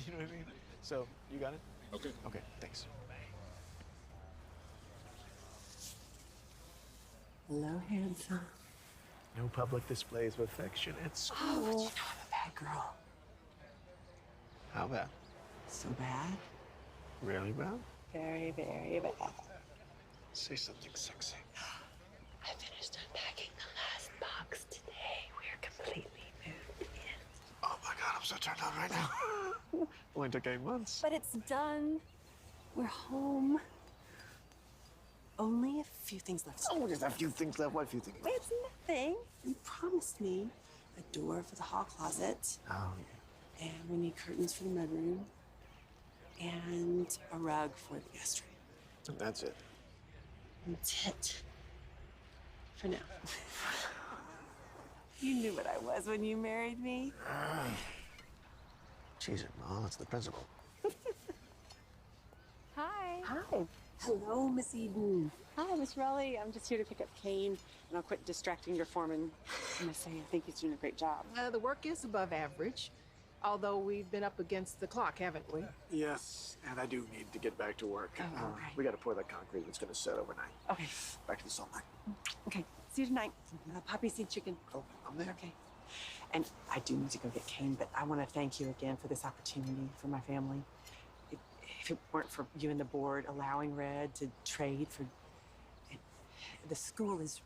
You know what I mean? So, you got it? Okay. Okay, thanks. Hello, handsome. No public displays of affection at school. Oh, but you know I'm a bad girl. How bad? So bad? Really bad? Very, very bad. Say something sexy. I finished unpacking the last box today. We're completely moved in. Oh my God, I'm so turned on right now. Only took 8 months. But it's done. We're home. Only a few things left. Oh, there's a few things left. What few things? It's nothing. You promised me a door for the hall closet. Oh, yeah. And we need curtains for the mudroom. And a rug for the guest room. And that's it. That's it. For now. You knew what I was when you married me. Jeez, Mom, it's the principal. Hi. Hi. Hello, Miss Eden. Hi, Miss Raleigh. I'm just here to pick up Kane, and I'll quit distracting your foreman. I must say, I think he's doing a great job. The work is above average, although we've been up against the clock, haven't we? Yes, and I do need to get back to work. Oh, okay. We got to pour that concrete that's going to set overnight. Okay. Back to the salt mine. Okay. See you tonight. Poppy seed chicken. Oh, I'm there. Okay. And I do need to go get Kane, but I want to thank you again for this opportunity for my family. If it weren't for you and the board allowing Red to trade for... The school is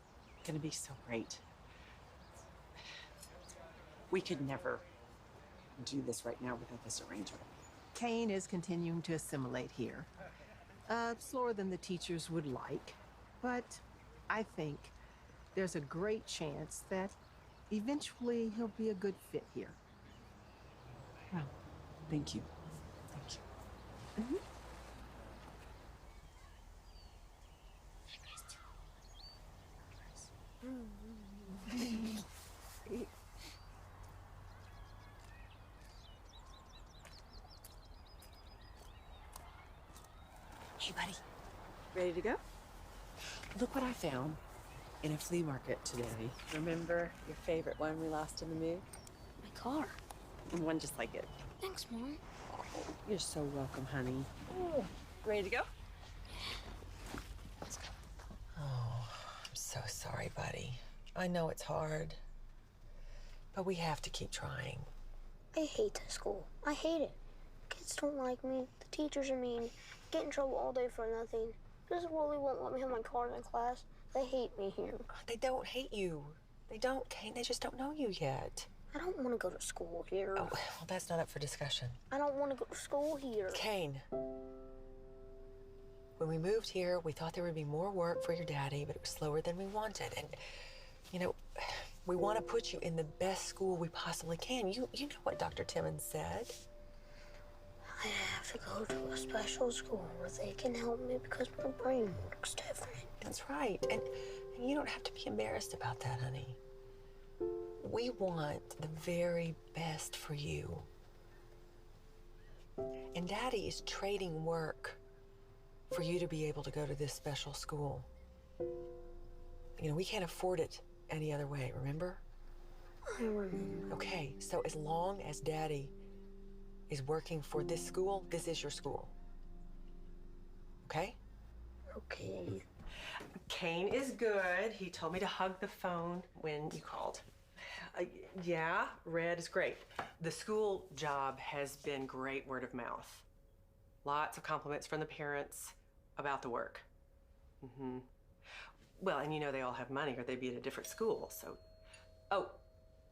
going to be so great. We could never do this right now without this arrangement. Kane is continuing to assimilate here. Slower than the teachers would like, but I think there's a great chance that eventually he'll be a good fit here. Well, thank you. Thank you. Mm-hmm. Hey, buddy. Ready to go? Look what I found in a flea market today. Remember your favorite one we lost in the move? My car. And one just like it. Thanks, Mom. You're so welcome, honey. Ready to go? I'm so sorry, buddy. I know it's hard, but we have to keep trying. I hate this school. I hate it. Kids don't like me. The teachers are mean. Get in trouble all day for nothing. This really won't let me have my card in class. They hate me here. They don't hate you. They don't, Kane. They just don't know you yet. I don't want to go to school here. Oh, well, that's not up for discussion. I don't want to go to school here. Kane, when we moved here, we thought there would be more work for your daddy, but it was slower than we wanted. And, you know, we want to put you in the best school we possibly can. You know what Dr. Timmons said. I have to go to a special school where they can help me because my brain works different. That's right. And you don't have to be embarrassed about that, honey. We want the very best for you. And Daddy is trading work for you to be able to go to this special school. You know, we can't afford it any other way, remember? I remember. Okay, so as long as Daddy is working for this school, this is your school. Okay? Okay. Kane is good. He told me to hug the phone when you called. Yeah, Red is great. The school job has been great word of mouth. Lots of compliments from the parents about the work. Mm-hmm. Well, and you know they all have money or they'd be at a different school, so... Oh,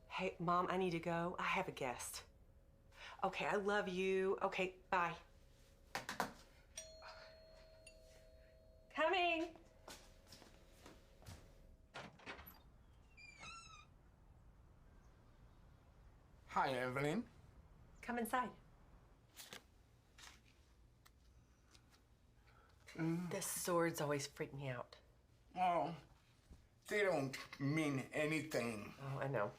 hey, Mom, I need to go. I have a guest. Okay, I love you. Okay, bye. Coming. Hi, Evelyn. Come inside. The swords always freak me out. Oh, they don't mean anything. Oh, I know.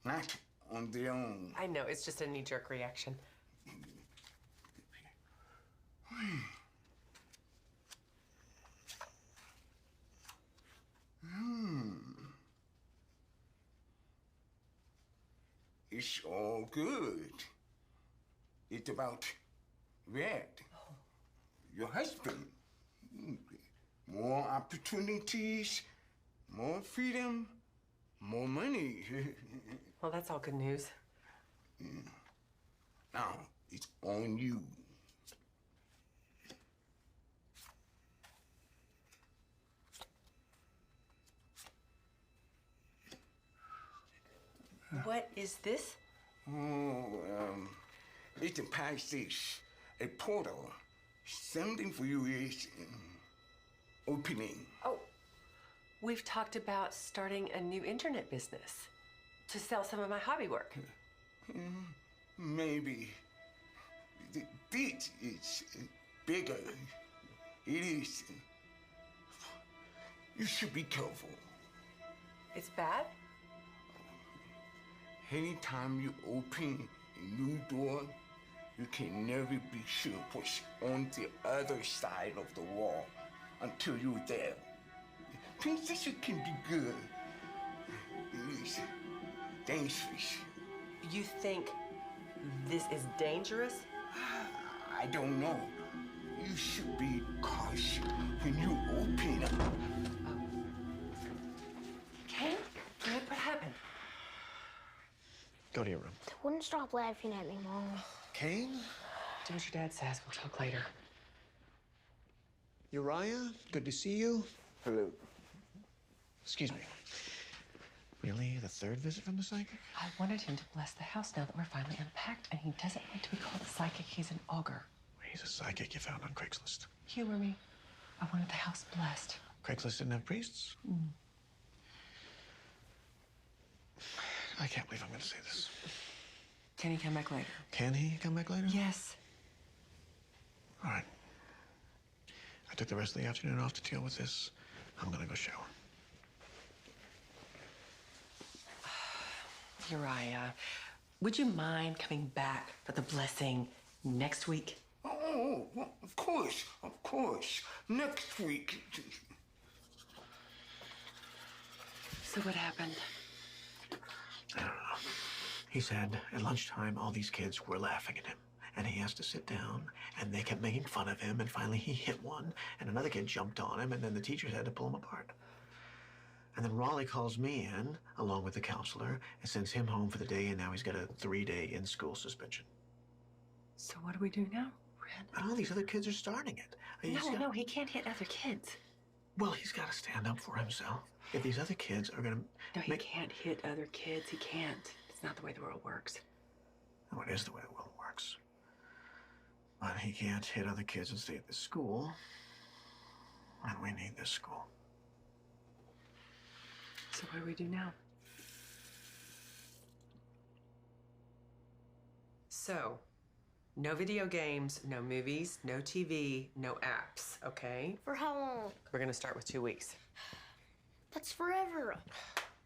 Not on their own. I know, it's just a knee-jerk reaction. It's all good. It's about Red, your husband. More opportunities, more freedom, more money. Well, that's all good news. Now, it's on you. What is this? It's a passage, a portal. Something for you is opening. Oh, we've talked about starting a new internet business to sell some of my hobby work. Maybe. This is bigger. It is. You should be careful. It's bad? Anytime you open a new door, you can never be sure what's on the other side of the wall until you're there. Princess, it can be good. It is dangerous. You think this is dangerous? I don't know. You should be cautious when you open up. Kane? What happened? Go to your room. They wouldn't stop laughing at me, Mom. Kane? Do what your dad says. We'll talk later. Uriah? Good to see you. Hello. Excuse me. Really? The third visit from the psychic? I wanted him to bless the house now that we're finally unpacked, and he doesn't want to be called a psychic. He's an augur. He's a psychic you found on Craigslist. Humor me. I wanted the house blessed. Craigslist didn't have priests? I can't believe I'm going to say this. Can he come back later? Can he come back later? Yes. All right. I took the rest of the afternoon off to deal with this. I'm going to go shower. Uriah, would you mind coming back for the blessing next week? Oh, well, of course, of course. Next week. So what happened? I don't know. He said at lunchtime, all these kids were laughing at him. And he has to sit down, and they kept making fun of him, and finally he hit one, and another kid jumped on him, and then the teachers had to pull him apart. And then Raleigh calls me in, along with the counselor, and sends him home for the day, and now he's got a 3-day in-school suspension. So what do we do now, Red? And all these other kids are starting it. No, he can't hit other kids. Well, he's got to stand up for himself. If these other kids are going to No, he can't hit other kids. He can't. It's not the way the world works. No, it is the way the world works. But he can't hit other kids and stay at this school. And we need this school. So what do we do now? So, no video games, no movies, no TV, no apps, okay? For how long? We're gonna start with 2 weeks. That's forever.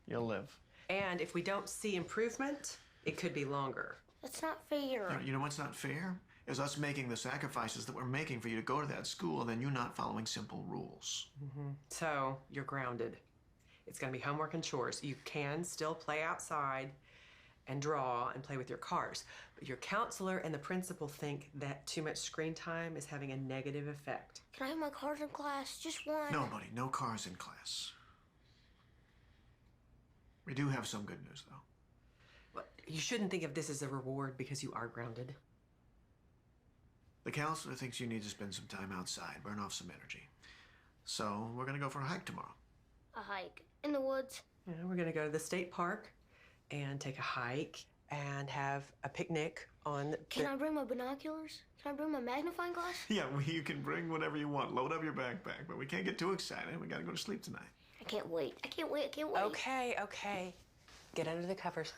You'll live. And if we don't see improvement, it could be longer. That's not fair. You know what's not fair? Is us making the sacrifices that we're making for you to go to that school and then you not following simple rules. So, you're grounded. It's gonna be homework and chores. You can still play outside and draw and play with your cars. But your counselor and the principal think that too much screen time is having a negative effect. Can I have my cars in class? Just one. No, buddy, no cars in class. We do have some good news, though. Well, you shouldn't think of this as a reward because you are grounded. The counselor thinks you need to spend some time outside, burn off some energy. So we're gonna go for a hike tomorrow. A hike in the woods. Yeah, we're gonna go to the state park and take a hike and have a picnic on Can I bring my binoculars? Can I bring my magnifying glass? Yeah, well, you can bring whatever you want. Load up your backpack, but we can't get too excited. We gotta go to sleep tonight. I can't wait. I can't wait. I can't wait. Okay. Get under the covers.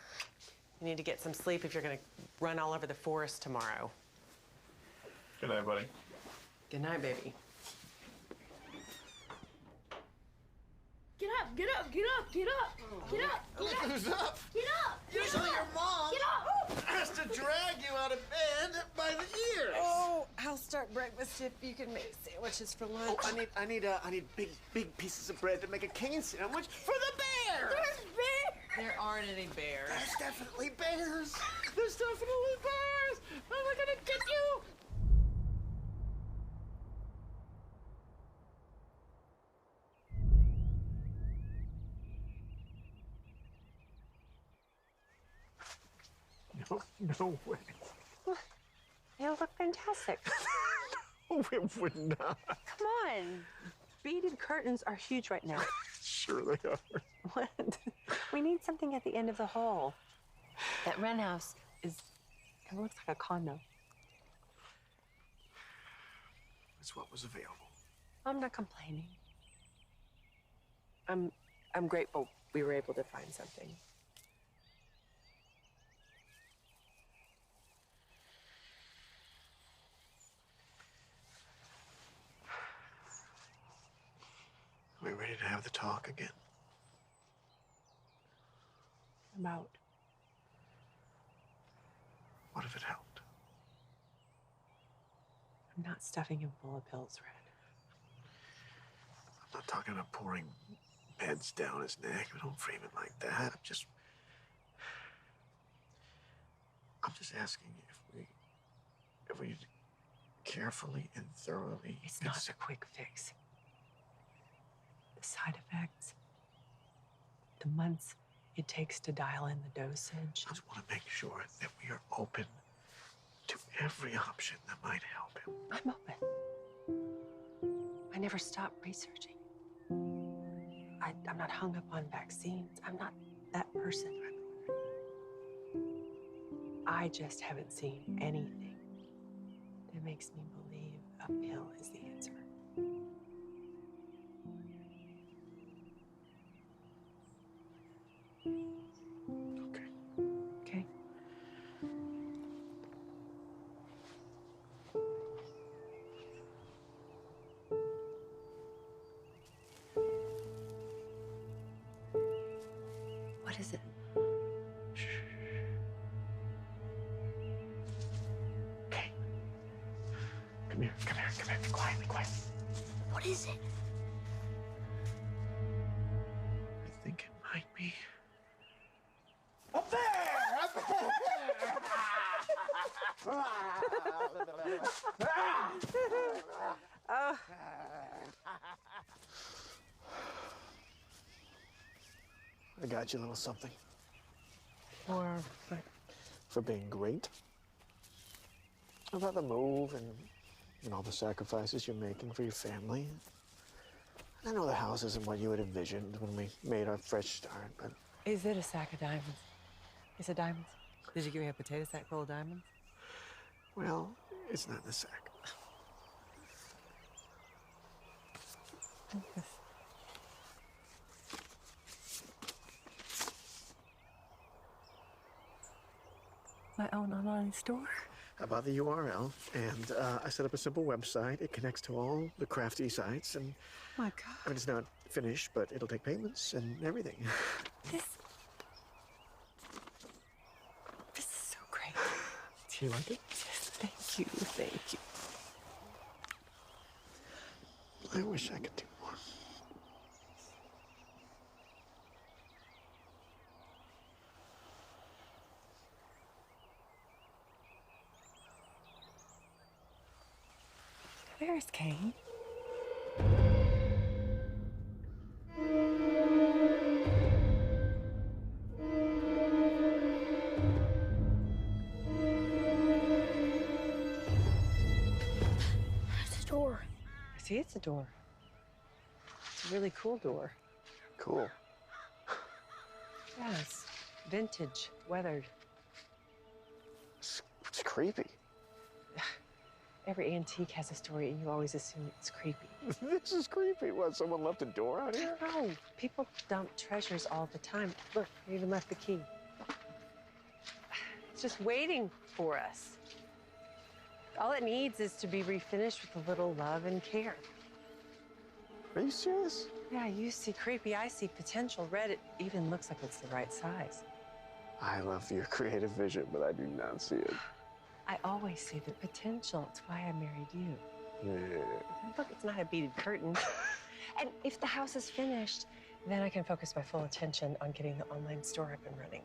You need to get some sleep if you're gonna run all over the forest tomorrow. Good night, buddy. Good night, baby. Get up, get up, get up, get up, get up, get up, Who's up? get up. Usually your mom Get up. has to drag you out of bed by the ears. Oh, I'll start breakfast if you can make sandwiches for lunch. I need big pieces of bread to make a cane sandwich for the bear. There's bear. There aren't any bears. There's definitely bears. There's definitely bears. I'm gonna get you. No way. You look fantastic. No, it would not. Come on. Beaded curtains are huge right now. Sure they are. What? We need something at the end of the hall. That rent house it looks like a condo. It's what was available. I'm not complaining. I'm grateful we were able to find something. Are we ready to have the talk again? About What if it helped? I'm not stuffing him full of pills, Red. I'm not talking about pouring meds down his neck. Don't frame it like that. I'm just asking if we carefully and thoroughly. It's not a quick fix. The side effects, the months it takes to dial in the dosage. I just want to make sure that we are open to every option that might help him. I'm open. I never stop researching. I'm not hung up on vaccines. I'm not that person. I just haven't seen anything that makes me believe a pill is the answer. Okay. Okay? What is it? Okay. Come here. Quietly. What is it? I think it might be. Up there! Oh. I got you a little something. Or what? For being great. About the move and all the sacrifices you're making for your family. I know the house isn't what you had envisioned when we made our fresh start, but Is it a sack of diamonds? Is it diamonds? Did you give me a potato sack full of diamonds? well, it's not in the sack. My own online store? I bought the URL, and I set up a simple website. It connects to all the crafty sites, and Oh my God. I mean, it's not finished, but it'll take payments and everything. This is so great. Do you like it? Yes, thank you. Thank you. I wish I could do more. Where's Kane? It's a door. I see it's a door. It's a really cool door. Cool. Yes. Vintage, weathered. It's creepy. Every antique has a story, and you always assume it's creepy. This is creepy. What, someone left a door out here? No, people dump treasures all the time. Look, they even left the key. It's just waiting for us. All it needs is to be refinished with a little love and care. Are you serious? Yeah, you see creepy, I see potential. Red, it even looks like it's the right size. I love your creative vision, but I do not see it. I always see the potential. It's why I married you. Yeah. And look, it's not a beaded curtain. And if the house is finished, Then I can focus my full attention on getting the online store up and running.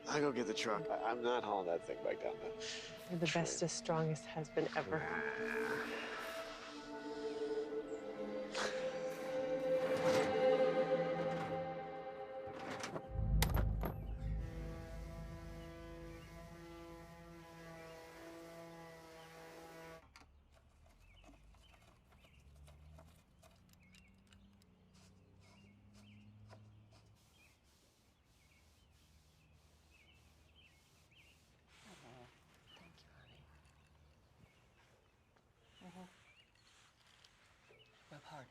I'll go get the truck. I'm not hauling that thing back down the You're the bestest, strongest husband ever. Rub hard.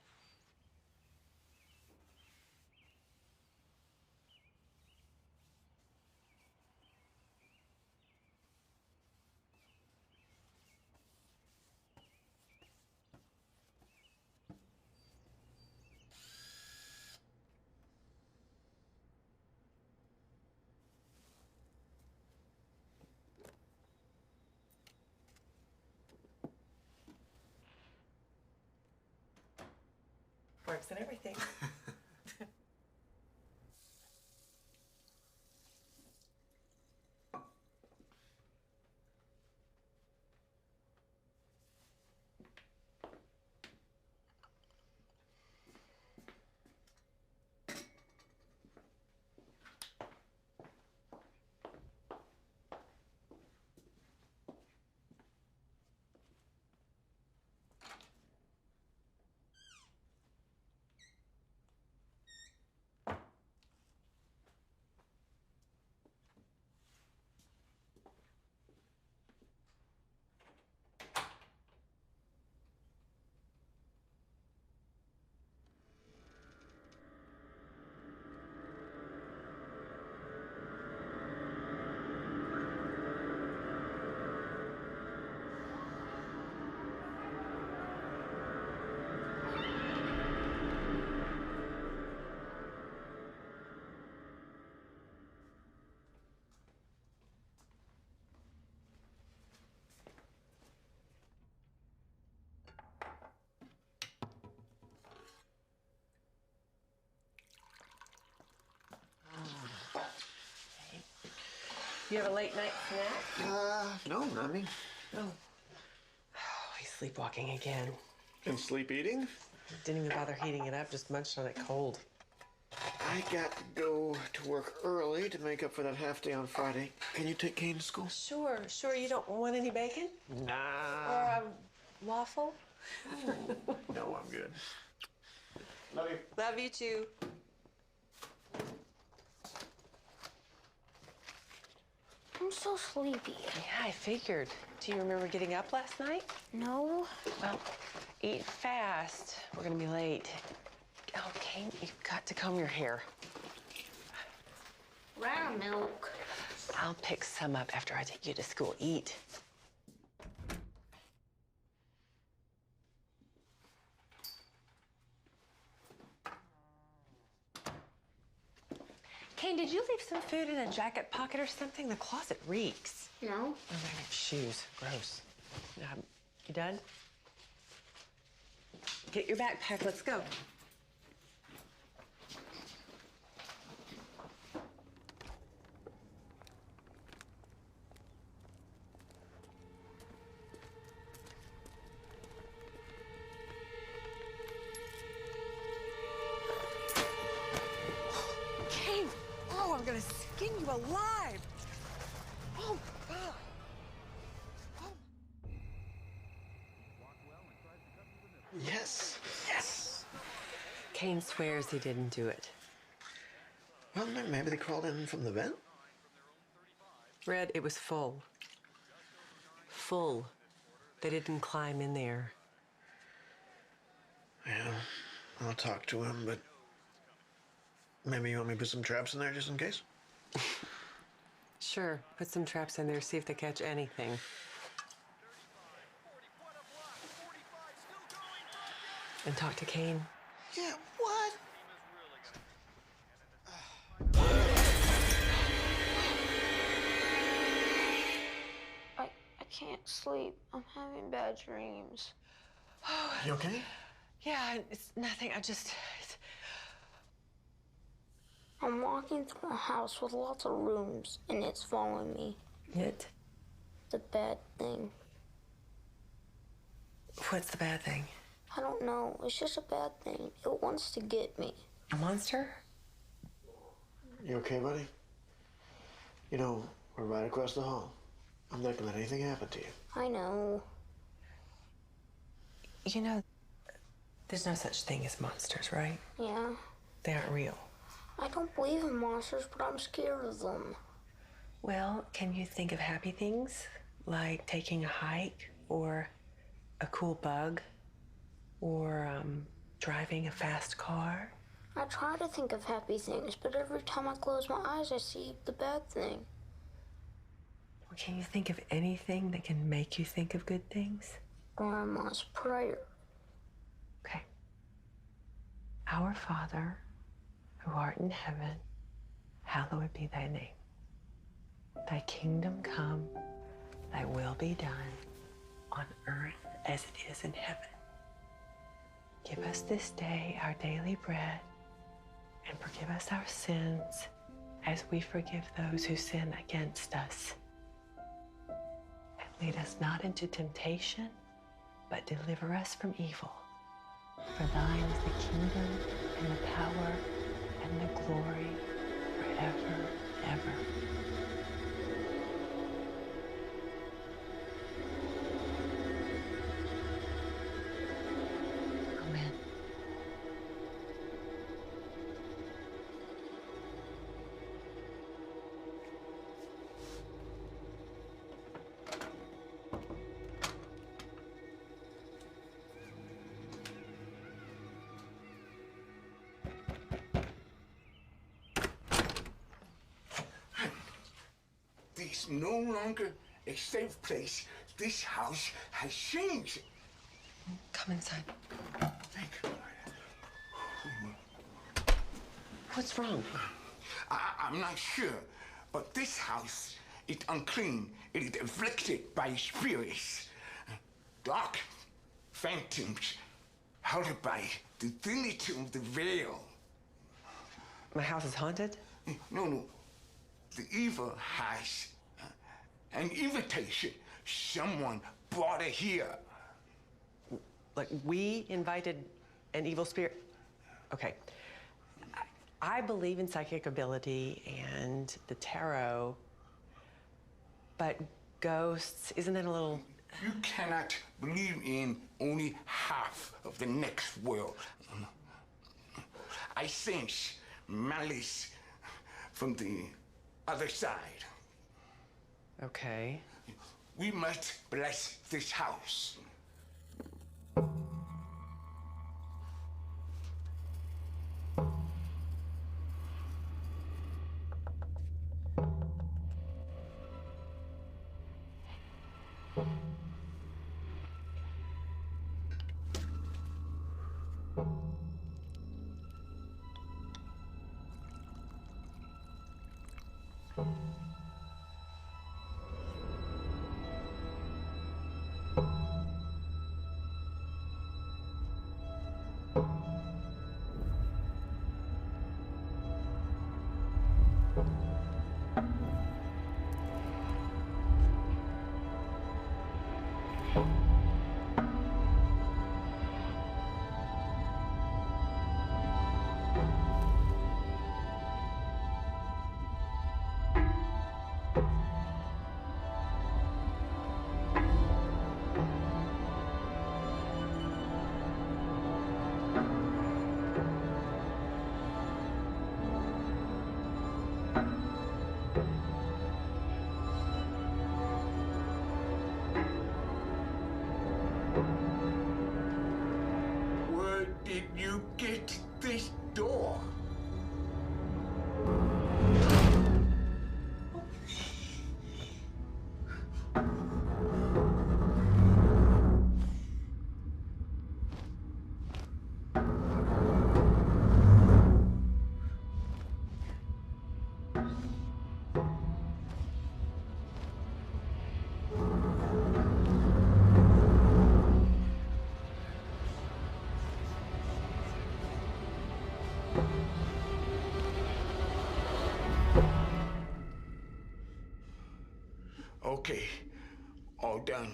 Works and everything. You have a late night snack? No, not me. Oh, he's sleepwalking again. And sleep eating? Didn't even bother heating it up, just munched on it cold. I got to go to work early to make up for that half day on Friday. Can you take Kane to school? Sure. You don't want any bacon? Nah. Or a waffle? No, I'm good. Love you. Love you too. I'm so sleepy. Yeah, I figured. Do you remember getting up last night? No. Well, eat fast. We're gonna be late. Oh, Kane, you've got to comb your hair. Rare milk. I'll pick some up after I take you to school. Eat. Kane, did you leave some food in a jacket pocket or something? The closet reeks. No. Oh, I have shoes. Gross. You done? Get your backpack. Let's go. Kane! Oh, I'm gonna skin you alive! Oh, God! Yes. Yes. Kane swears he didn't do it. Well, maybe they crawled in from the vent. Red, it was full. Full. They didn't climb in there. Yeah, I'll talk to him, but maybe you want me to put some traps in there just in case? Sure, put some traps in there, see if they catch anything. And talk to Kane. Yeah, what? I can't sleep. I'm having bad dreams. You okay? Yeah, it's nothing. I'm walking through a house with lots of rooms, and it's following me. It? The bad thing. What's the bad thing? I don't know. It's just a bad thing. It wants to get me. A monster? You okay, buddy? You know, we're right across the hall. I'm not gonna let anything happen to you. I know. You know, there's no such thing as monsters, right? Yeah. They aren't real. I don't believe in monsters, but I'm scared of them. Well, can you think of happy things? Like taking a hike, or a cool bug, or driving a fast car? I try to think of happy things, but every time I close my eyes, I see the bad thing. Well, can you think of anything that can make you think of good things? Grandma's prayer. Okay. Our Father, who art in heaven, hallowed be thy name. Thy kingdom come, thy will be done, on earth as it is in heaven. Give us this day our daily bread, and forgive us our sins as we forgive those who sin against us. And lead us not into temptation, but deliver us from evil. For thine is the kingdom, and the power, and the glory, forever, ever. Amen. This is no longer a safe place. This house has changed. Come inside. Thank you. What's wrong? I'm not sure, but this house is unclean. It is afflicted by spirits. Dark phantoms held by the divinity of the veil. My house is haunted? No. The evil has an invitation. Someone brought it here. Like, we invited an evil spirit? Okay. I believe in psychic ability and the tarot, but ghosts, isn't that a little... You cannot believe in only half of the next world. I sense malice from the other side. Okay. We must bless this house. Okay, all done.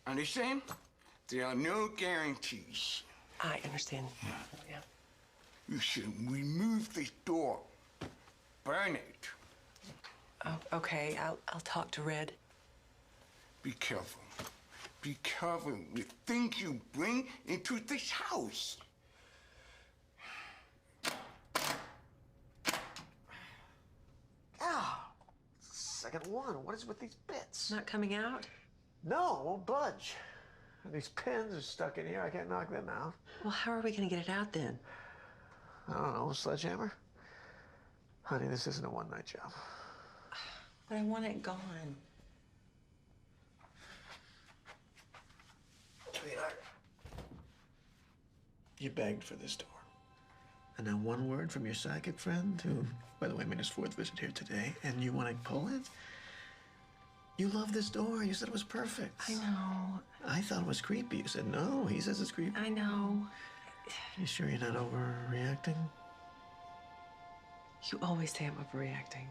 Understand? There are no guarantees. I understand. Yeah. You should remove this door. Burn it. Oh, okay, I'll talk to Red. Be careful. Be careful with things you bring into this house. Ow! Second one. What is with these bits? Not coming out? No, it won't budge. These pins are stuck in here. I can't knock them out. Well, how are we going to get it out then? I don't know, a sledgehammer? Honey, this isn't a one-night job. But I want it gone. Sweetheart, you begged for this door. And now one word from your psychic friend, who, by the way, made his 4th visit here today, and you want to pull it? You love this door. You said it was perfect. I know. I thought it was creepy. You said no. He says it's creepy. I know. You sure you're not overreacting? You always say I'm overreacting.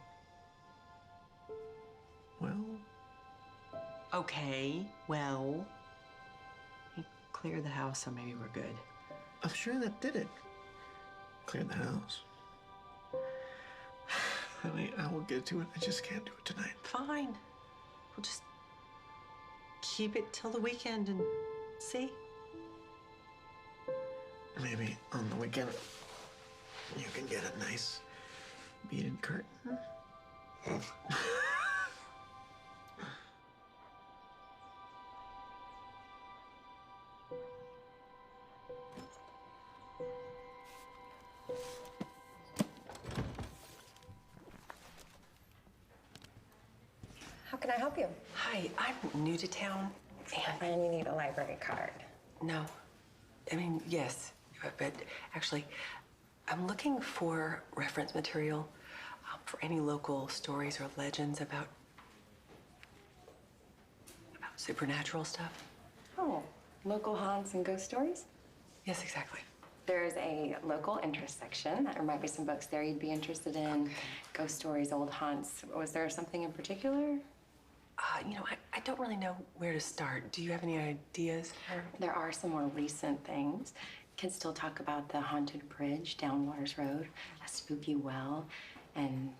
Well, Okay, well. He cleared the house, so maybe we're good. I'm sure that did it. Cleared the house. Honey, I will get to it. I just can't do it tonight. Fine. We'll just keep it till the weekend and see. Maybe on the weekend you can get a nice beaded curtain. How can I help you? Hi, I'm new to town, And you need a library card. no. I mean, yes, but actually, I'm looking for reference material for any local stories or legends about supernatural stuff. Oh, local haunts and ghost stories? Yes, exactly. There's a local interest section. There might be some books there you'd be interested in. Okay. Ghost stories, old haunts. Was there something in particular? I don't really know where to start. Do you have any ideas? There are some more recent things. Kids still talk about the haunted bridge down Waters Road, a spooky well, and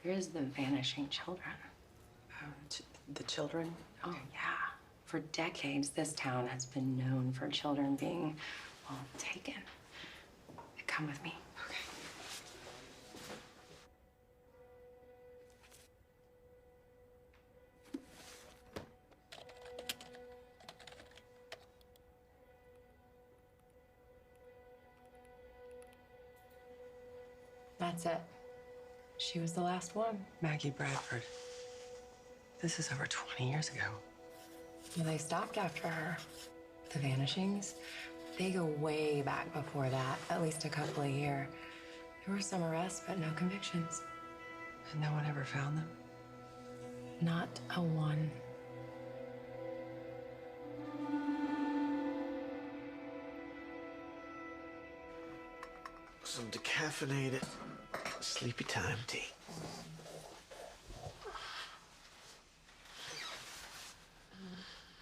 there's the vanishing children. The children? Oh, yeah. For decades, this town has been known for children being, well, taken. Come with me. Okay. That's it. She was the last one. Maggie Bradford. This is over 20 years ago. Well, they stopped after her. The vanishings, they go way back before that, at least a couple a year. There were some arrests, but no convictions. And no one ever found them? Not a one. Some decaffeinated sleepy time tea.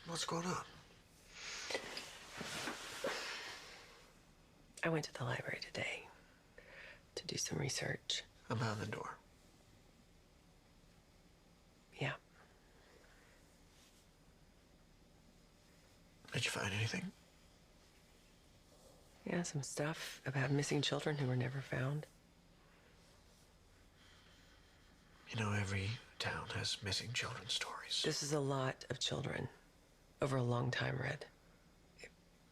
What's going on? I went to the library today to do some research. About the door. Yeah. Did you find anything? Yeah, some stuff about missing children who were never found. You know, every town has missing children stories. This is a lot of children over a long time, Red.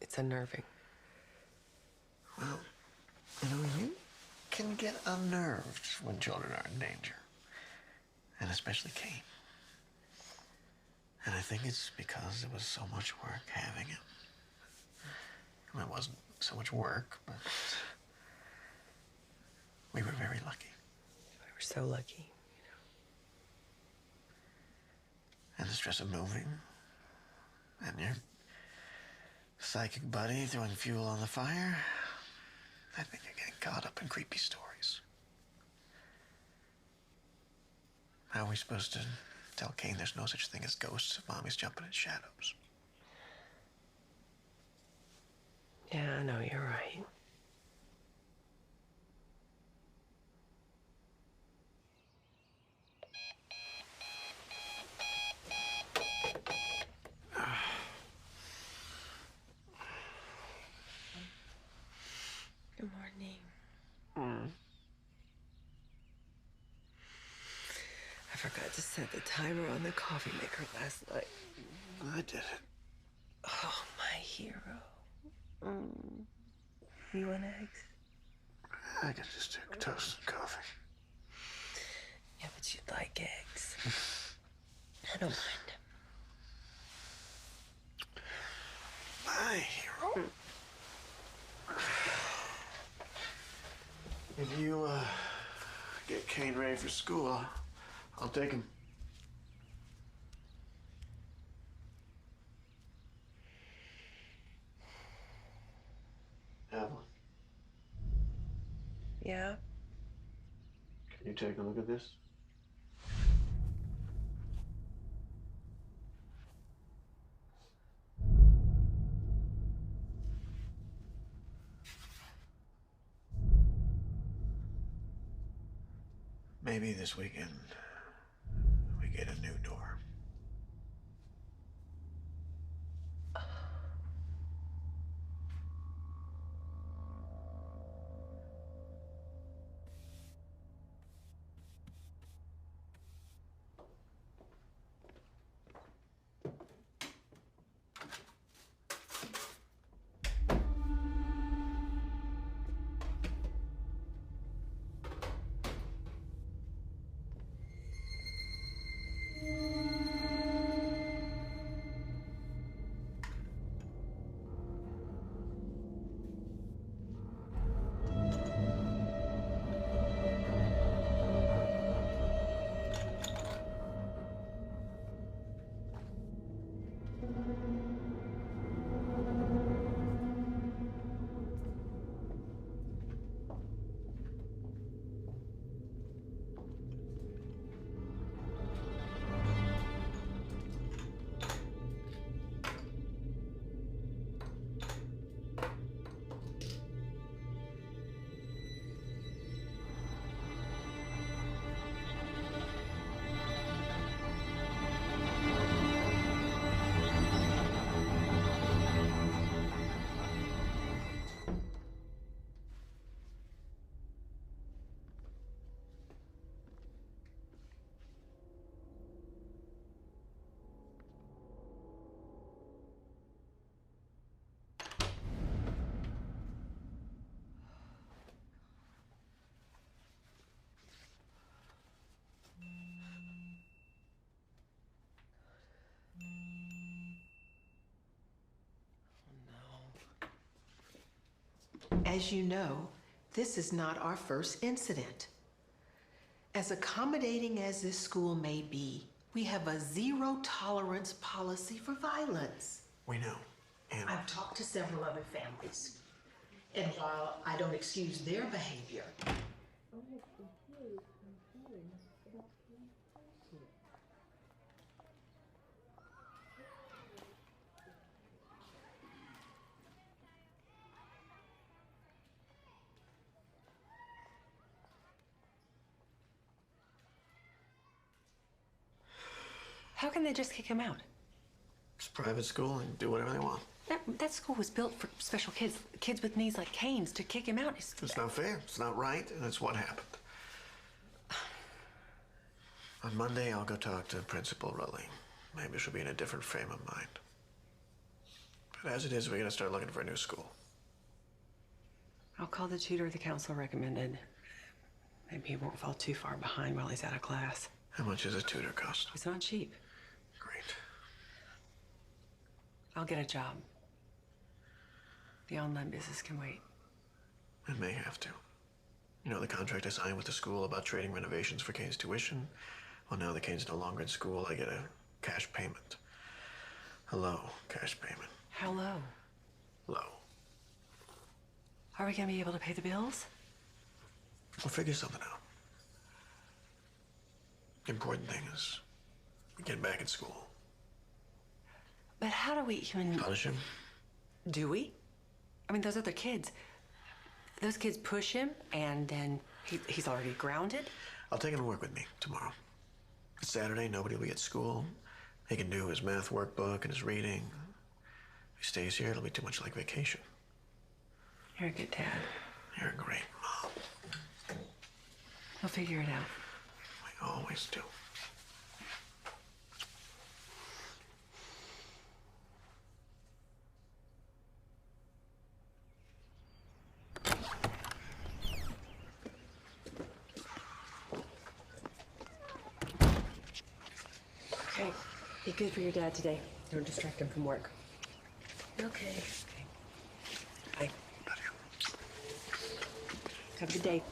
It's unnerving. Well, you know, you can get unnerved when children are in danger. And especially Kane. And I think it's because it was so much work having him. I mean, it wasn't so much work, but we were very lucky. We were so lucky, And the stress of moving, and your psychic buddy throwing fuel on the fire. I think you're getting caught up in creepy stories. How are we supposed to tell Kane there's no such thing as ghosts if Mommy's jumping in shadows? Yeah, I know, you're right. Good morning. I forgot to set the timer on the coffee maker last night. I did it. Oh, my hero. You want eggs? I could just take toast and coffee. Yeah, but you'd like eggs. I don't mind. My hero. If you get Kane ready for school, I'll take him. Evelyn, Yeah? can you take a look at this? Maybe this weekend we get a new door. As you know, this is not our first incident. As accommodating as this school may be, we have a zero tolerance policy for violence. We know. And I've talked to several other families, and while I don't excuse their behavior, How can they just kick him out? it's a private school and do whatever they want. That school was built for special kids, kids with needs like Kane's. To kick him out is... It's not fair, it's not right, and it's what happened. On Monday, I'll go talk to Principal Rowling. Maybe she'll be in a different frame of mind. But as it is, we gotta start looking for a new school. I'll call the tutor the council recommended. Maybe he won't fall too far behind while he's out of class. How much does a tutor cost? It's not cheap. Great. I'll get a job. The online business can wait. It may have to. You know the contract I signed with the school about trading renovations for Kane's tuition? Well, now that Kane's no longer in school, I get a cash payment. A low cash payment. How low? Low. Are we gonna be able to pay the bills? We'll figure something out. The important thing is we get back in school. But how do we even... Punish him? Do we? I mean, those other kids. Those kids push him, and then he's already grounded. I'll take him to work with me tomorrow. It's Saturday, nobody will be at school. He can do his math workbook and his reading. If he stays here, it'll be too much like vacation. You're a good dad. You're a great mom. We'll figure it out. We always do. Okay, be good for your dad today. Don't distract him from work. Okay. Bye. Have a good day.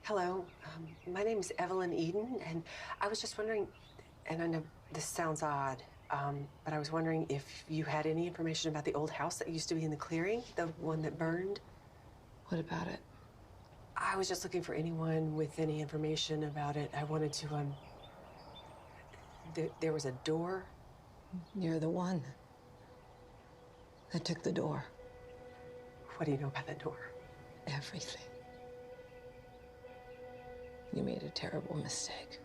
Hello, my name is Evelyn Eden, and I was just wondering, and I know this sounds odd, but I was wondering if you had any information about the old house that used to be in the clearing, the one that burned. What about it? I was just looking for anyone with any information about it. I wanted to, there was a door. You're the one that took the door. What do you know about that door? Everything. You made a terrible mistake.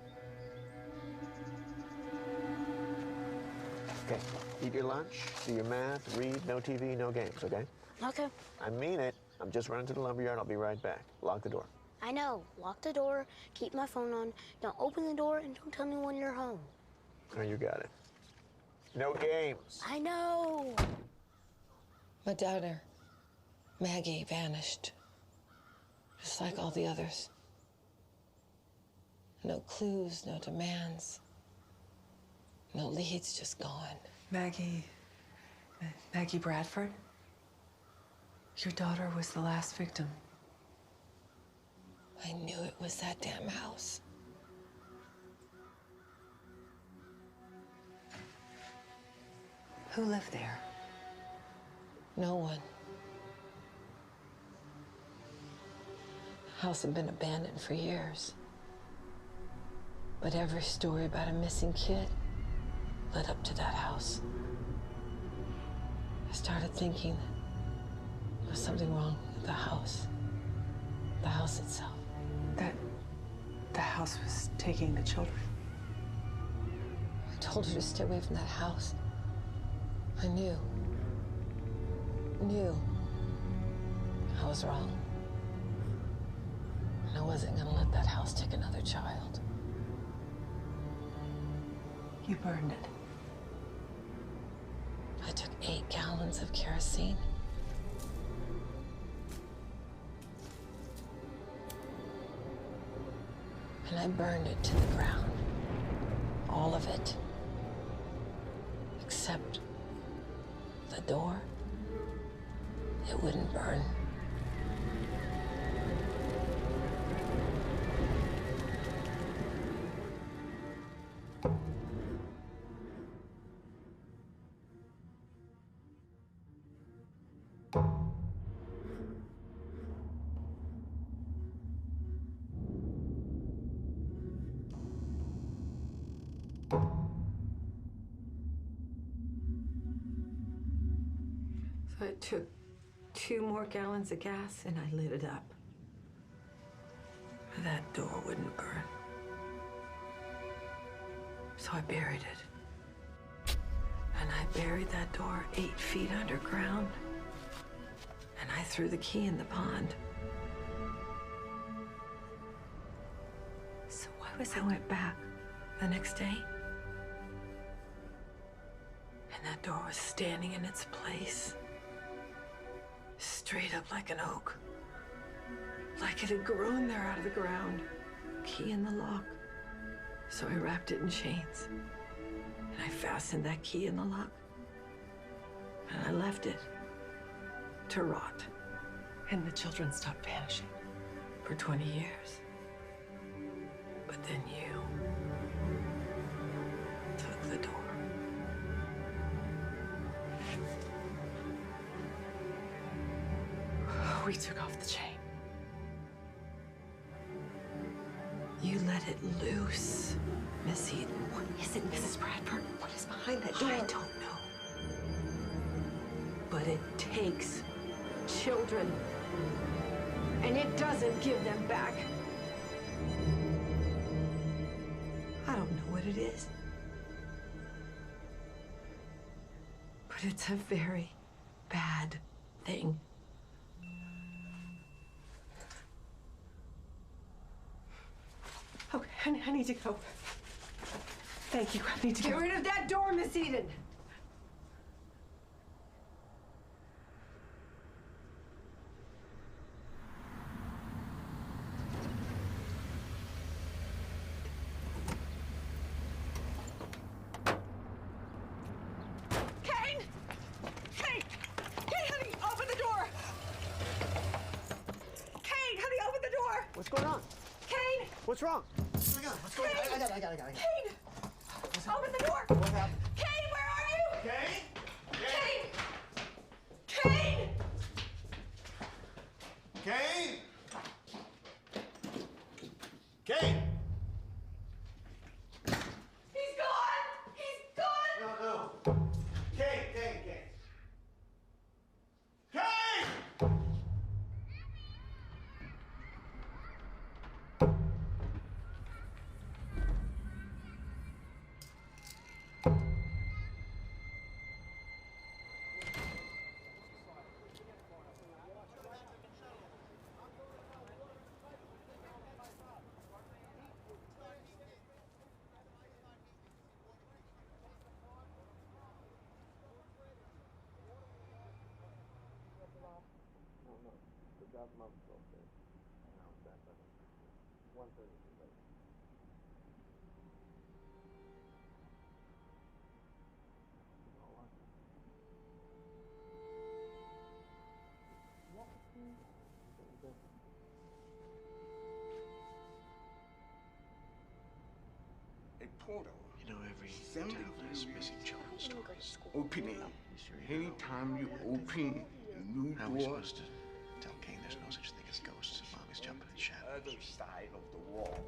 Okay, eat your lunch, do your math, read, no TV, no games, okay? Okay. I mean it. I'm just running to the lumberyard. I'll be right back. Lock the door. I know. Lock the door, keep my phone on, don't open the door, and don't tell me when you're home. Oh, you got it. No games. I know. My daughter, Maggie, vanished. Just like all the others. No clues, no demands. No leads, just gone. Maggie Bradford? Your daughter was the last victim. I knew it was that damn house. Who lived there? No one. The house had been abandoned for years. But every story about a missing kid led up to that house. I started thinking there was something wrong with the house itself. That the house was taking the children. I told her to stay away from that house. I knew I was wrong. And I wasn't gonna let that house take another child. You burned it. I took 8 gallons of kerosene. And I burned it to the ground. All of it. Except the door. It wouldn't burn. So I took 2 more gallons of gas and I lit it up. But that door wouldn't burn. So I buried it. And I buried that door 8 feet underground. And I threw the key in the pond. So why was I went back the next day? And that door was standing in its place. Straight up like an oak. Like it had grown there out of the ground. Key in the lock. So I wrapped it in chains. And I fastened that key in the lock. And I left it to rot. And the children stopped vanishing. For 20 years. But then you took the door. We took off the chain. You let it loose, Miss Eden. What is it, Mrs. Bradford? What is behind that door? I don't know. But it takes children. And it doesn't give them back. I don't know what it is. But it's a very bad thing. Okay, I need to go. Thank you, I need to go. Get rid of that door, Miss Eden. Kane! Kane! Kane, honey, open the door! Kane, honey, open the door! What's going on? Kane! What's wrong? What's going on? I got it. Kane! Open the door! What happened? Kane, where are you? Kane? Kane! Kane! Kane? Kane? He's gone! He's gone! No. Kane. Kane! A portal. You know, every Send town it has to missing children stories. Open it. Anytime you open a new How are we door, supposed to tell Kane there's no such thing as ghosts if Mommy's jumping in shadows? other side of the wall.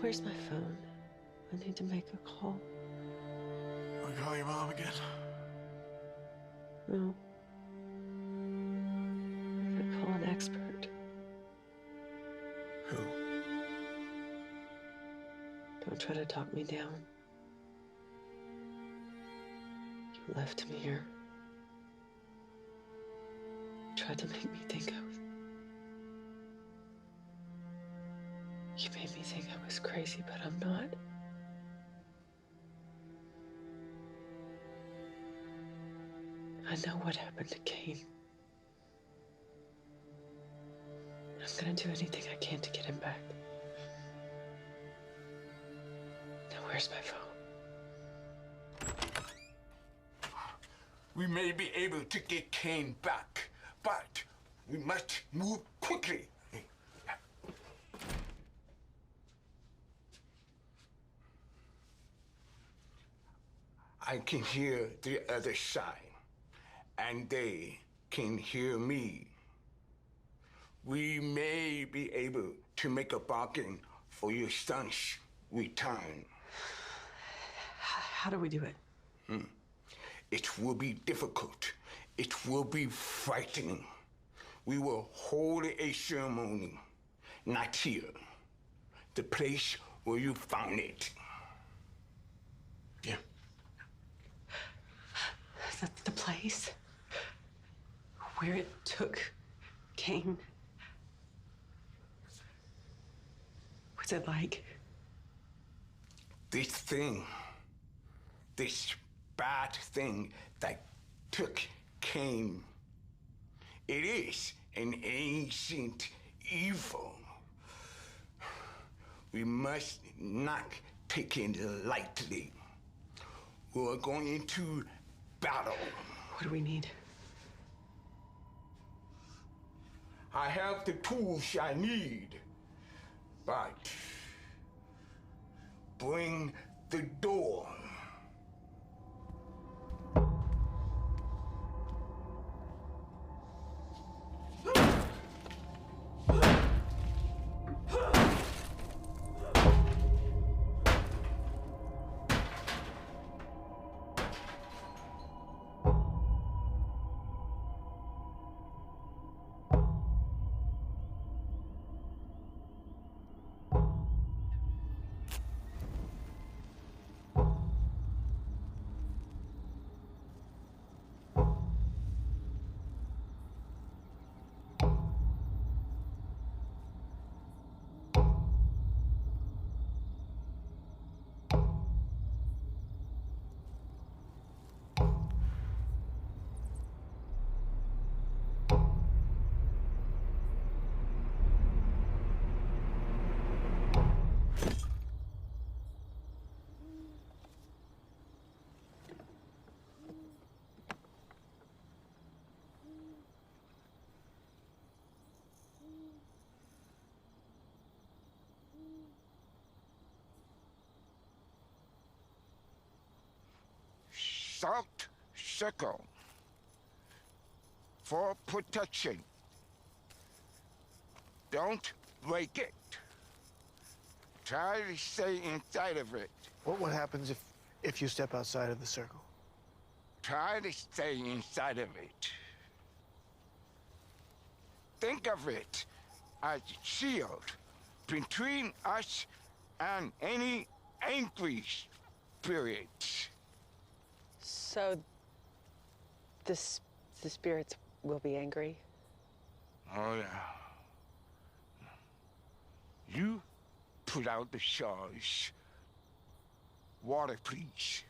Where's my phone? I need to make a call. Want to call your mom again? No. I could call an expert. Who? Don't try to talk me down. left him here. Tried to make me think You made me think I was crazy, but I'm not. I know what happened to Cain. I'm gonna do anything I can to get him back. Now, where's my phone? We may be able to get Cain back, but we must move quickly. I can hear the other side, and they can hear me. We may be able to make a bargain for your son's return. How do we do it? It will be difficult. It will be frightening. We will hold a ceremony, not here. The place where you found it. Yeah. The place where it took Cain. What's it like? This bad thing that took Cain, it is an ancient evil. We must not take it lightly. We're going into battle. What do we need? I have the tools I need, but bring the door. Salt circle for protection. Don't break it. Try to stay inside of it. What happens if you step outside of the circle? Try to stay inside of it. Think of it as a shield between us and any angry spirits. So, the spirits will be angry? Oh, yeah. You put out the charge. Water, please.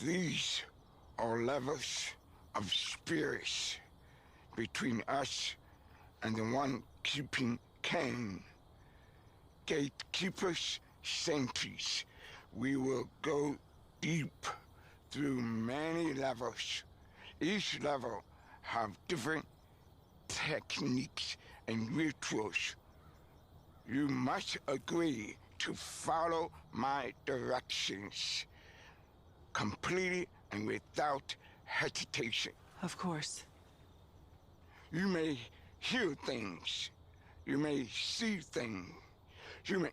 These are levels of spirits between us and the one keeping Cain. Gatekeepers, sentries. We will go deep through many levels. Each level have different techniques and rituals. You must agree to follow my directions completely and without hesitation. Of course. You may hear things. You may see things. You may...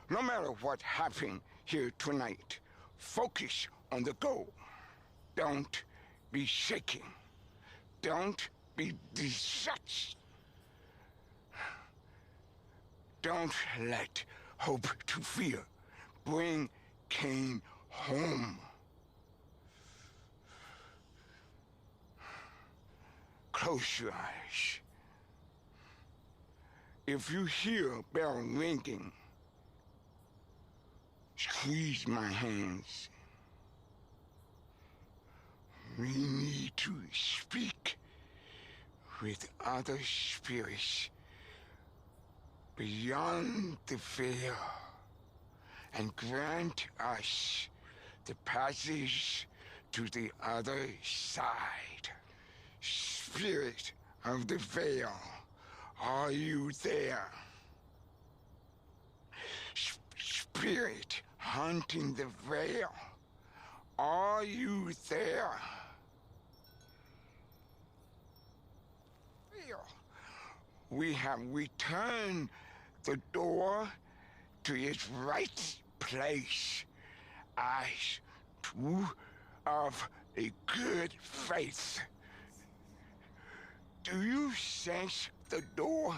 No matter what happened here tonight, focus on the goal. Don't be shaken. Don't be distracted. Don't let hope to fear bring Cain home. Close your eyes. If you hear a bell ringing, squeeze my hands. We need to speak with other spirits beyond the veil and grant us the passage to the other side. Spirit of the veil, are you there? Spirit haunting the veil, are you there? We have returned the door to its right place as true of a good faith. Do you sense the door?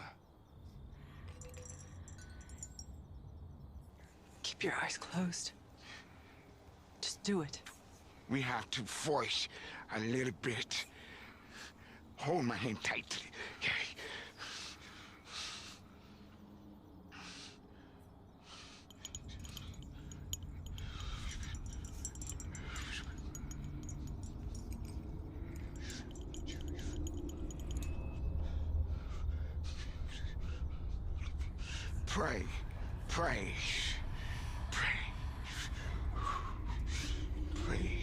Keep your eyes closed. Just do it. We have to force a little bit. Hold my hand tightly. Pray, pray, pray, pray.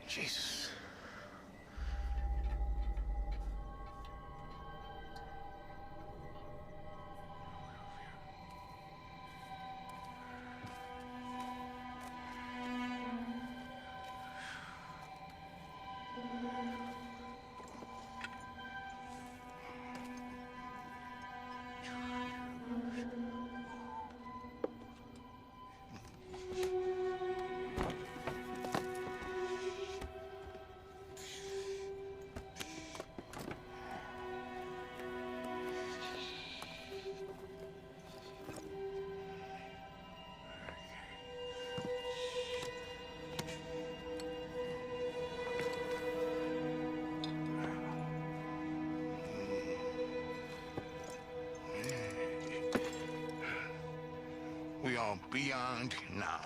Jesus. We are beyond now.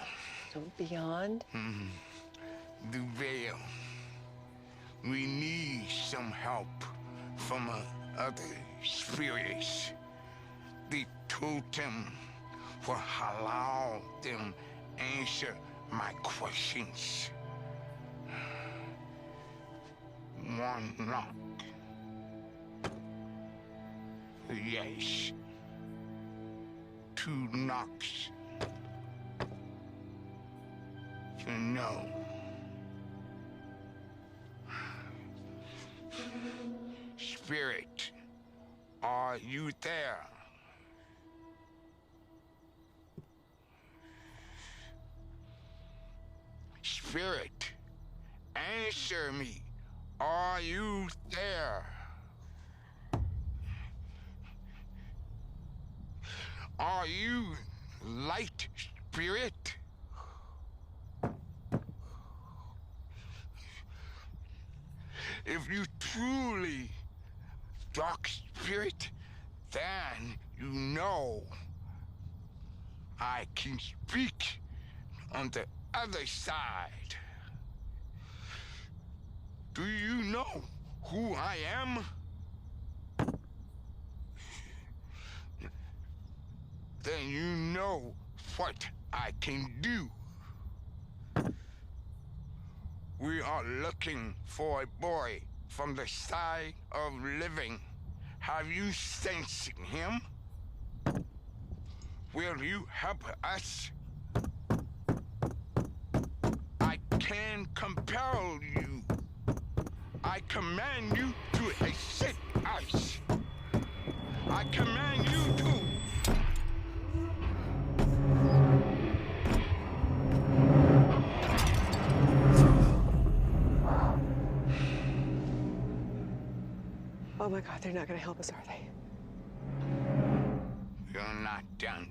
So beyond? The veil. We need some help from other spirits. The totem will allow them answer my questions. One knock. Yes. 2 knocks. No. Spirit, are you there? Spirit, answer me. Are you there? Are you light spirit? If you truly dark spirit, then you know I can speak on the other side. Do you know who I am? Then you know what I can do. We are looking for a boy from the side of living. Have you sensed him? Will you help us? I can compel you. I command you to assist us. I command you to. Oh my God, they're not gonna help us, are they? You're not done.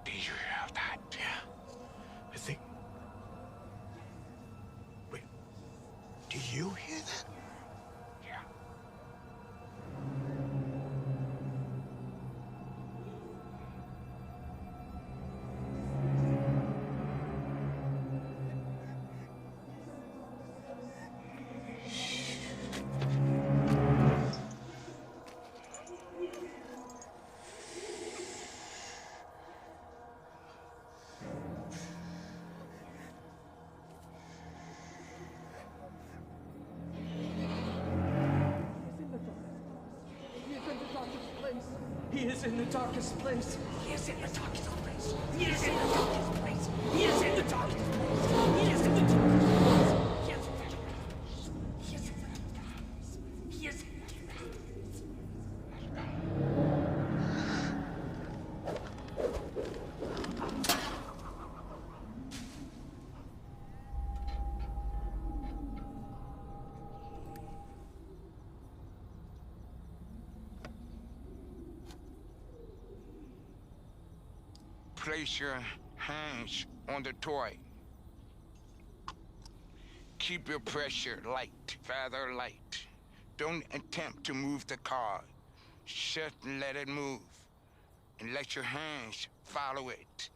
Did you hear that? Yeah. I think... Wait. Do you hear that? Yeah. He is in the darkest place. He is in the darkest place. He is in the darkest place. He is in the darkest place. He is in the darkest place. He is in the darkest place. He is in the darkest place. He is in the Place your hands on the toy. Keep your pressure light, rather light. Don't attempt to move the car. Just let it move, and let your hands follow it.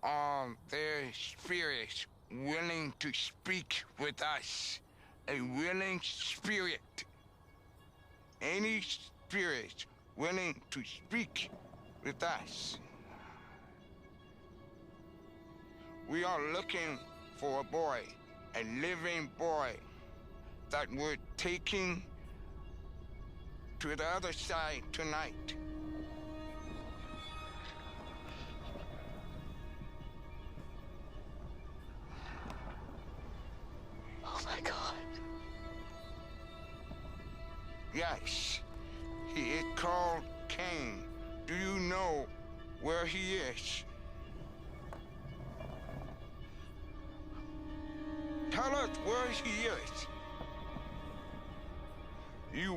Are there spirits willing to speak with us? A willing spirit. Any spirit willing to speak with us. We are looking for a boy, a living boy, that we're taking to the other side tonight. Oh my God. Yes, he is called Cain. Do you know where he is? Tell us where he is. You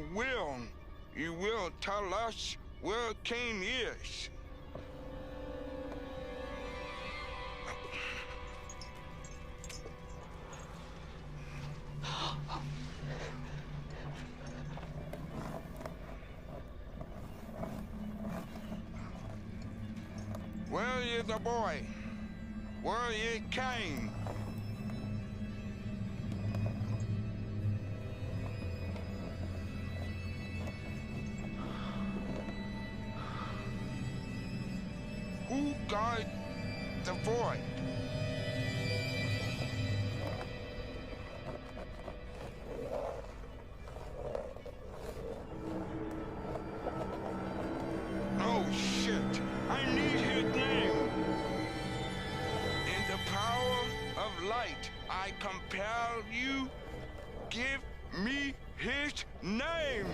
will tell us where Cain is. Where is the boy? Where is Cain? Who guards the void? Oh shit! I need his name. In the power of light, I compel you, give me his name.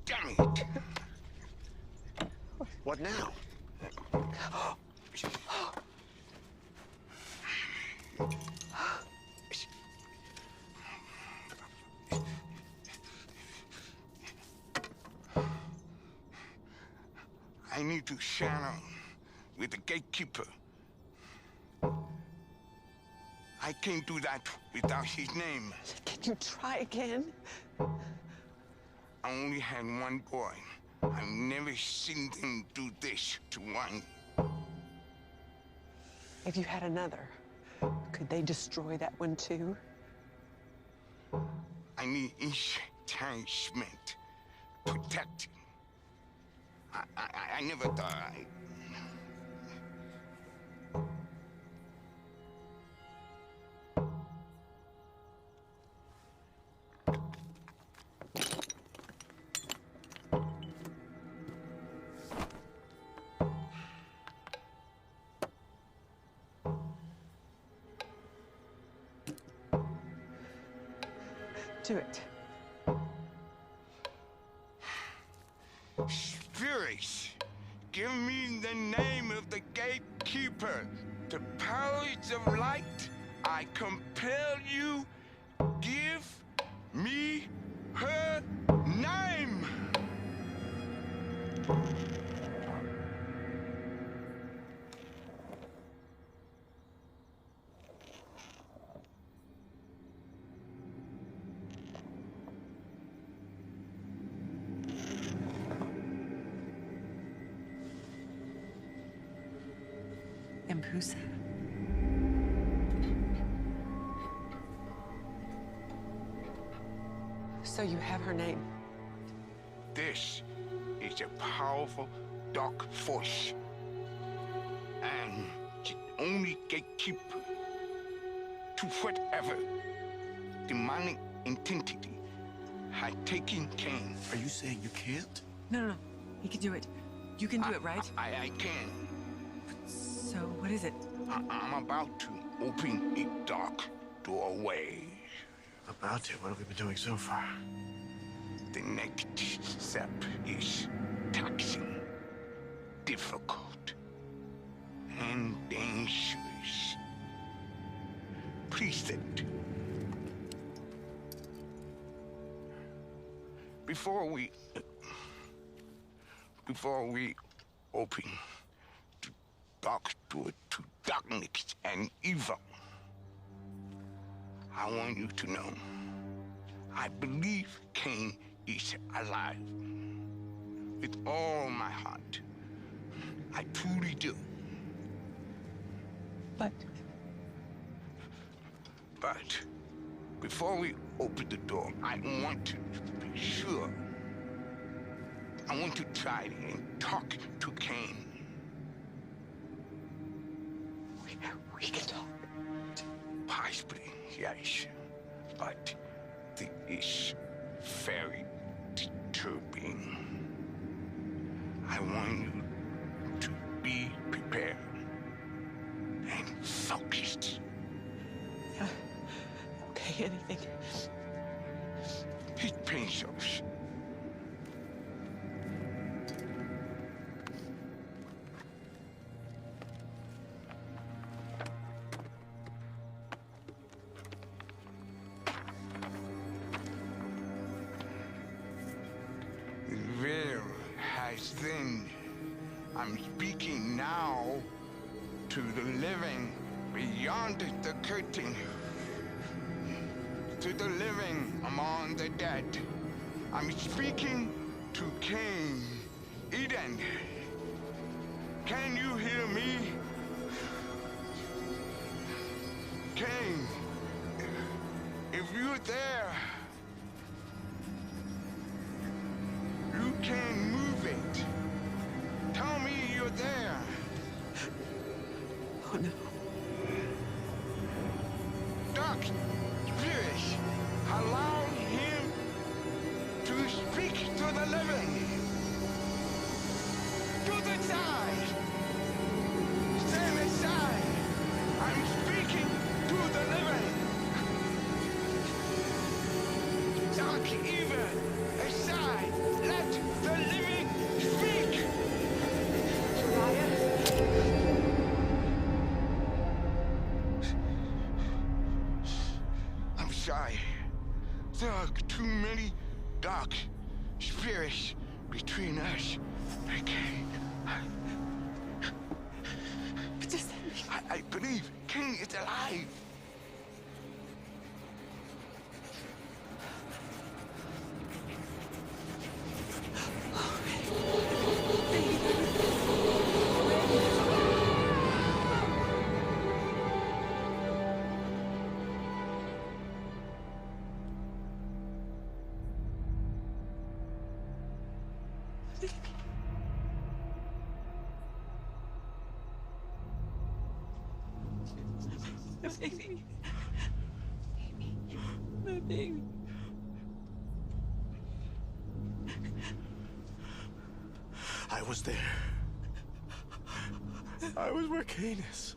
Damn it. What now? I need to channel with the gatekeeper. I can't do that without his name. Can you try again? I only had one boy. I've never seen them do this to one. If you had another, could they destroy that one too? I need enchantment, protected. I never thought I... Do it. Spirits, give me the name of the gatekeeper. The powers of light, I compel you, give me her name. Empusa. So you have her name? This is a powerful dark force. And the only gatekeeper to whatever demonic entity had taken Cain. Are you saying you can't? No. He can do it. You can do it, right? I can. So, what is it? I'm about to open a dark doorway. About to? What have we been doing so far? The next step is taxing, difficult, and dangerous. Precinct. Before we open the dark door to darkness and evil, I want you to know, I believe Cain is alive. With all my heart. I truly do. But before we open the door, I want to be sure. I want to try and talk to Cain. we can talk. Possibly, yes. But this is very disturbing. I want you to be prepared and focused. Yeah. Okay, anything. His pencils. Veil has thinned. I'm speaking now to the living beyond the curtain. To the living among the dead. I'm speaking to Cain, Eden. Can you hear me? Cain, if you're there, you can move it. Tell me you're there. speak to the living. To the side. Stand aside. I'm speaking to the living. Dark even aside. Let the living speak. I'm sorry. There are too many dark spirits between us. I can't. What does that mean? I believe King is alive. My baby. My baby. I was there. I was where Cain is.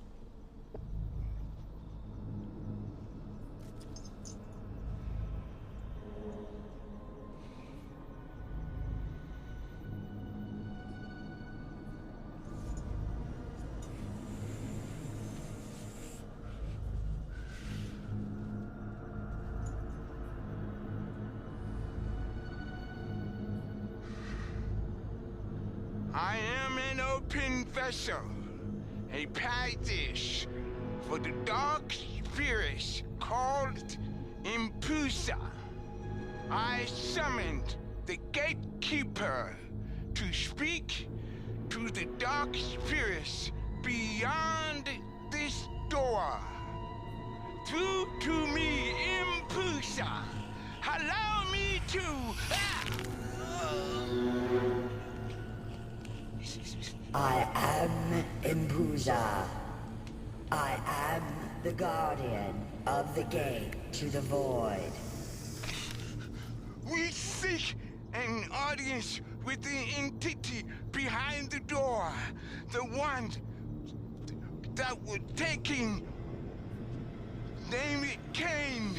I am an open vessel, a passage for the dark spirits called Impusa. I summoned the gatekeeper to speak to the dark spirits beyond this door. Through to me, Impusa. Allow me to... I am Impusa. I am the guardian of the gate to the void. We seek an audience with the entity behind the door. The one that was taking... Name it Cain.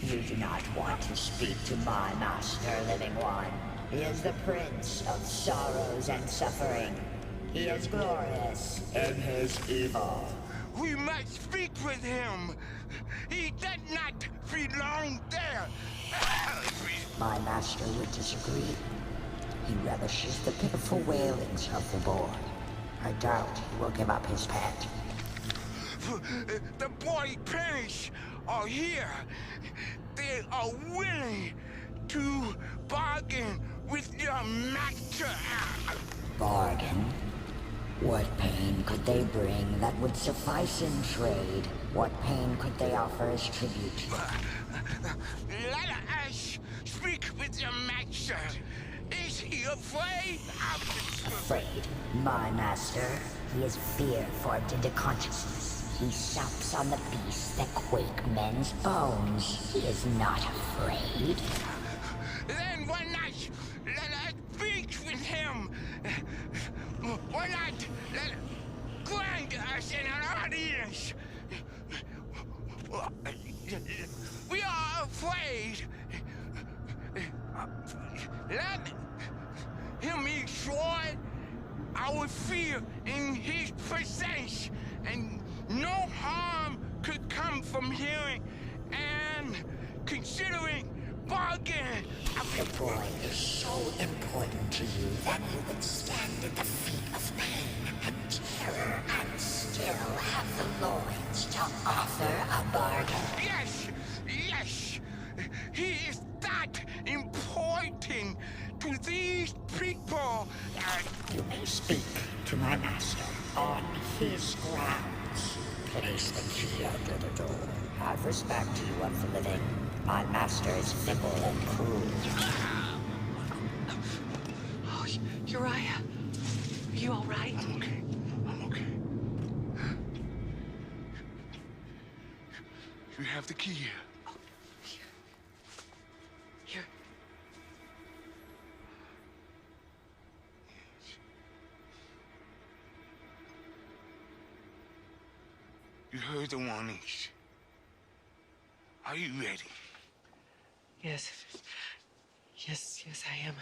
You do not want to speak to my master, living one. He is the prince of sorrows and suffering. He is glorious in his evil. We must speak with him. He does not belong there. My master would disagree. He relishes the pitiful wailings of the boy. I doubt he will give up his pet. The boy's parents are here. They are willing to bargain with your master. Bargain? What pain could they bring that would suffice in trade? What pain could they offer as tribute? Let us speak with your master. Is he afraid of the... Afraid? My master? He is fear formed into consciousness. He sups on the beasts that quake men's bones. He is not afraid. Then why not let us speak with him? Why not let grant us an audience? We are afraid. Let him enjoy our fear in his presence, and no harm could come from hearing and considering bargain. The boy is so important to you that you would stand at the feet of pain and terror and still have the loins to offer a bargain. Yes, yes. He is that important to these people. You may speak to my master on his grounds. Place the key under the door. Have respect to you of the living. My master is fickle and cruel. Oh, Uriah, are you all right? I'm okay. I'm okay. You have the key. Here. heard the warnings. Are you ready? Yes. Yes, I am.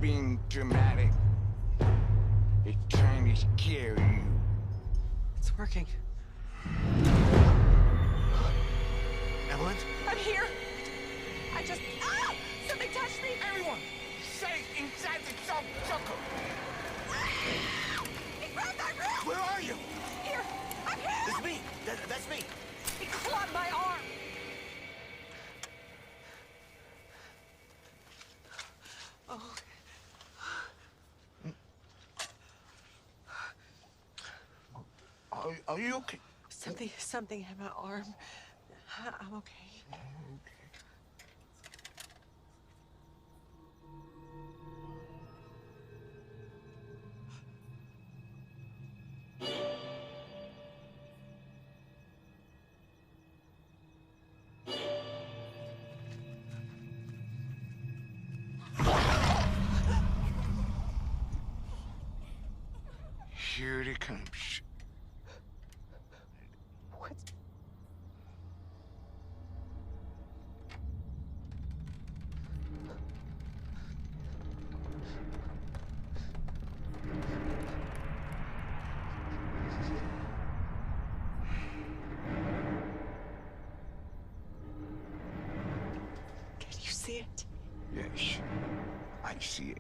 Being dramatic. It's trying to scare you. It's working. Evelyn? I'm here. I just... Ah! Something touched me. Everyone, stay inside the circle. Ah! He grabbed my wrist. Where are you? Here. I'm here. It's me. That's me. He clawed my arm. Oh. Are you okay? Something in my arm. I'm okay. Here it comes. What? Can you see it? Yes, I see it.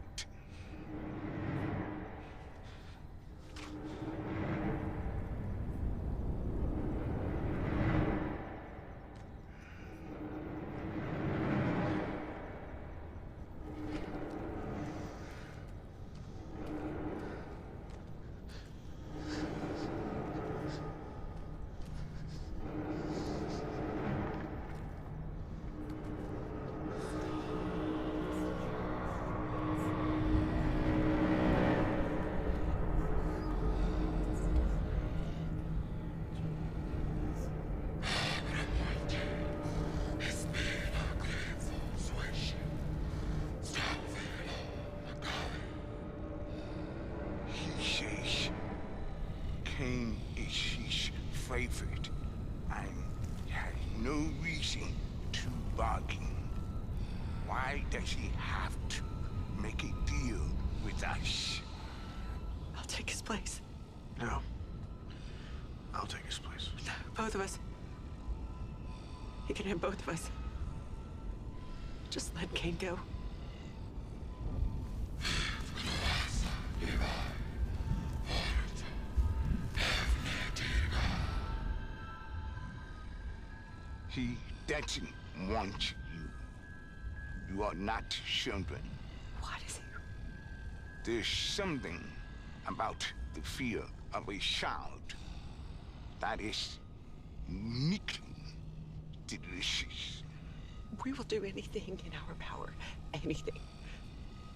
Cain is his favorite and has no reason to bargain. Why does he have to make a deal with us? I'll take his place. No. I'll take his place. Both of us. He can have both of us. Just let Cain go. He doesn't want you. You are not children. What is it? There's something about the fear of a child that is uniquely delicious. We will do anything in our power, anything,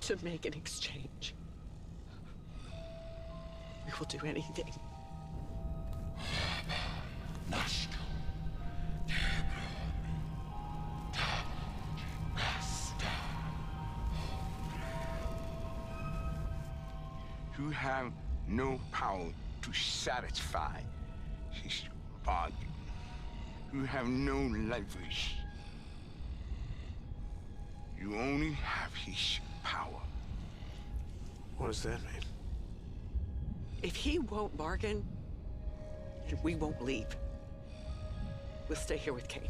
to make an exchange. We will do anything. You have no power to satisfy his bargain. You have no leverage. You only have his power. What does that mean? If he won't bargain, then we won't leave. We'll stay here with Cain.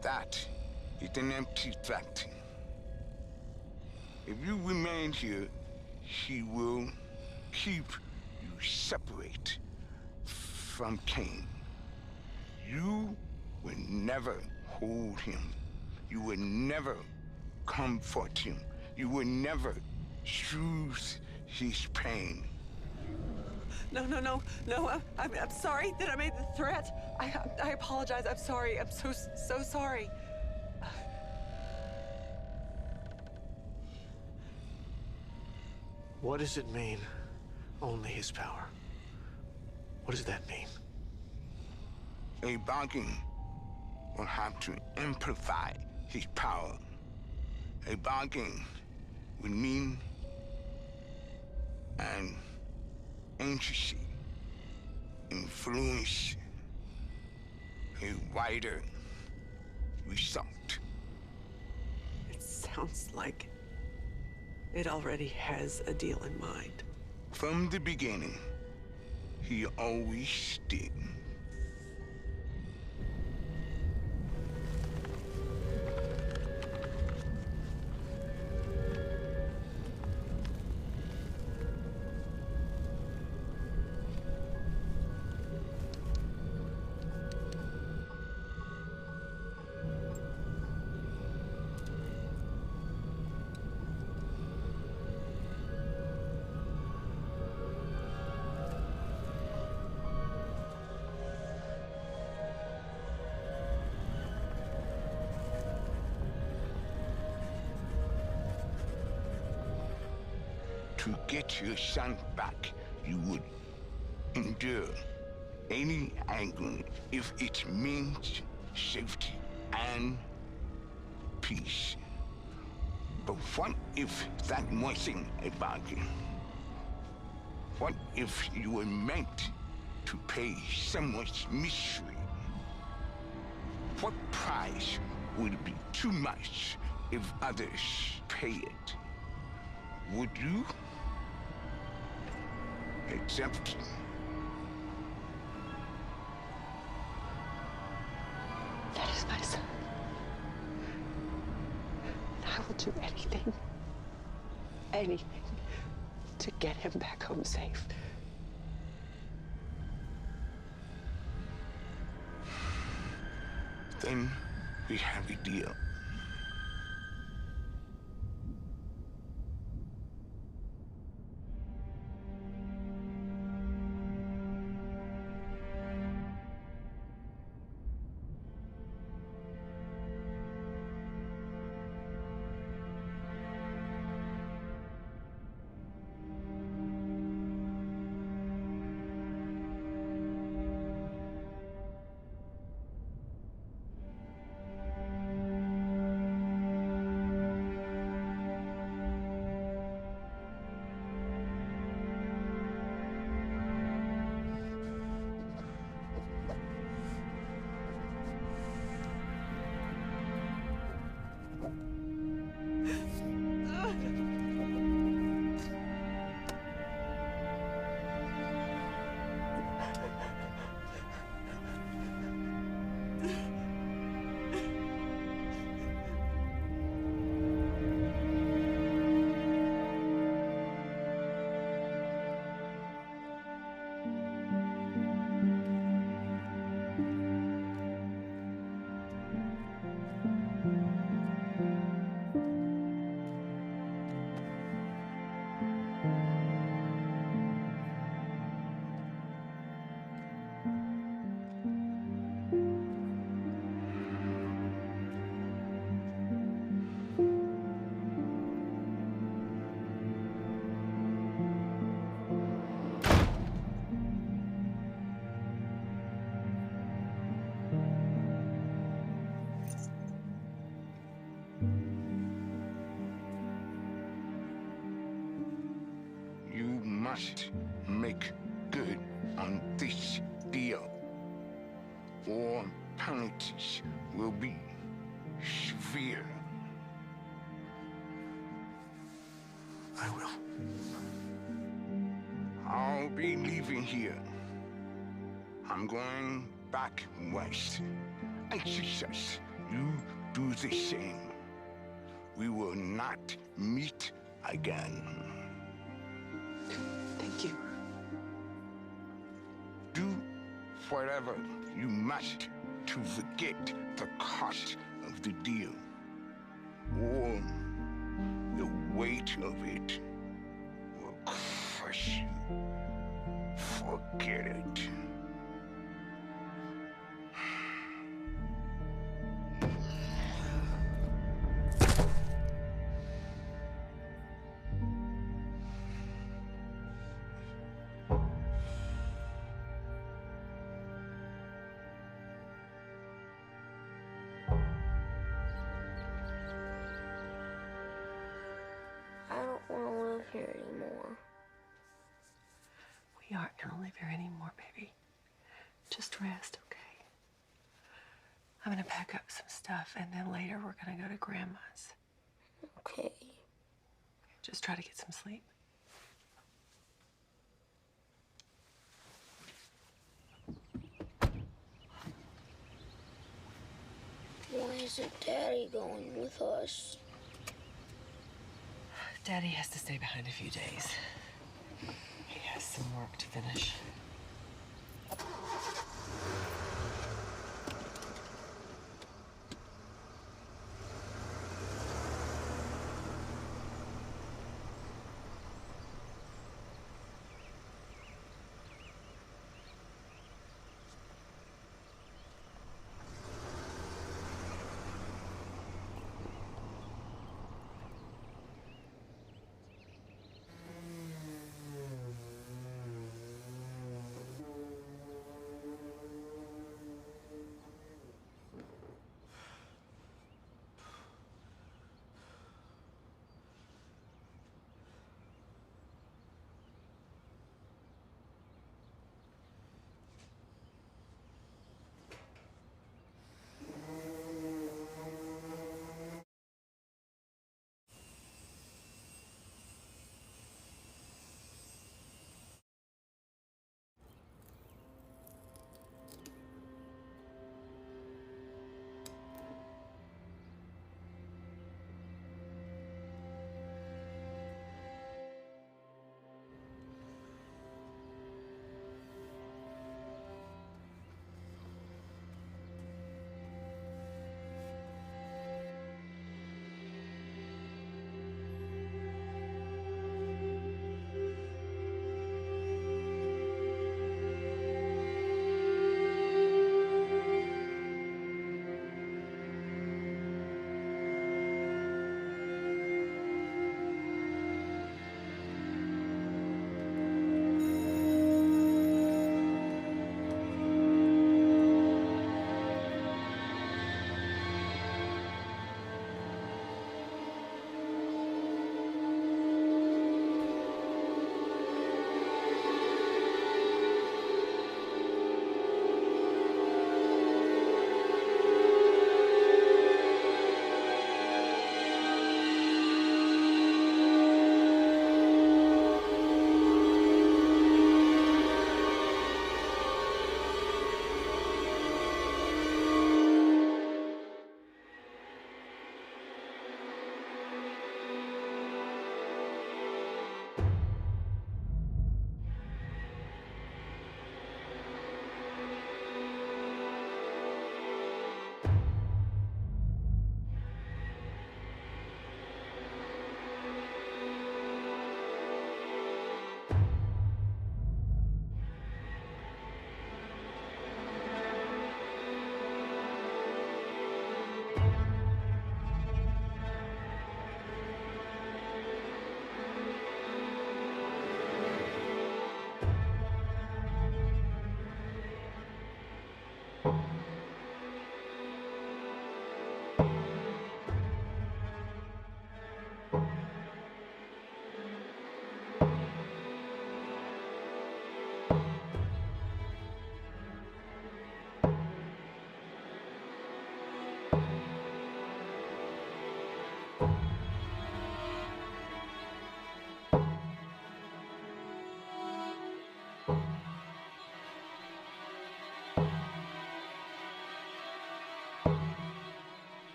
That is an empty threat. If you remain here, he will keep you separate from Cain. You will never hold him. You will never comfort him. You will never soothe his pain. No. I'm sorry that I made the threat. I apologize. I'm sorry. I'm so sorry. What does it mean? Only his power. What does that mean? A bargain will have to amplify his power. A bargain would mean an agency, influence, a wider result. It sounds like it already has a deal in mind. From the beginning, he always did. To get your son back, you would endure any agony if it means safety and peace. But what if that wasn't a bargain? What if you were meant to pay someone's misery? What price would be too much if others pay it? Would you accept? That is my son. I will do anything to get him back home safe. Then we have a deal. Must make good on this deal, or penalties will be severe. I will. I'll be leaving here. I'm going back west. Exercise You do the same. We will not meet again. Thank you. Do whatever you must to forget the cost of the deal, or the weight of it will crush you. Forget it. I don't want to live here anymore. We aren't gonna live here anymore, baby. Just rest, okay? I'm gonna pack up some stuff, and then later we're gonna go to Grandma's. Okay. Just try to get some sleep. Why isn't Daddy going with us? Daddy has to stay behind a few days. He has some work to finish.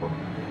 Thank you.